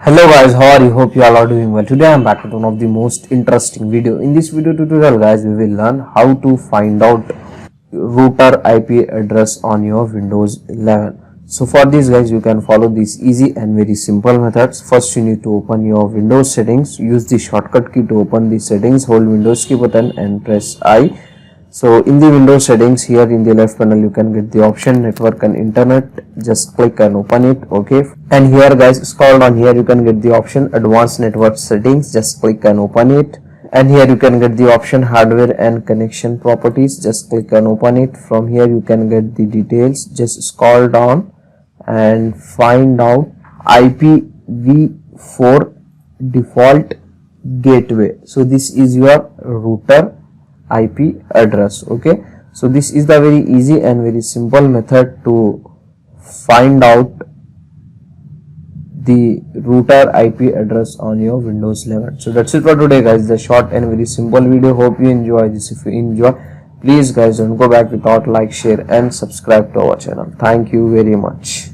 Hello guys, how are you? Hope you all are doing well. Today I am back with one of the most interesting video. In this video tutorial guys, we will learn how to find out router IP address on your Windows 11. So for this guys, you can follow these easy and very simple methods. First you need to open your Windows settings. Use the shortcut key to open the settings. Hold Windows key button and press I. So in the Windows settings, here in the left panel you can get the option network and internet. Just click and open it. Okay, and here guys, scroll down, here you can get the option advanced network settings. Just click and open it, and here you can get the option hardware and connection properties. Just click and open it. From here you can get the details. Just scroll down and find out IPv4 default gateway. So this is your router IP address. Okay, so this is the very easy and very simple method to find out the router IP address on your Windows 11. So that's it for today guys, the short and very simple video. Hope you enjoy this. If you enjoy, please guys don't go back without like, share and subscribe to our channel. Thank you very much.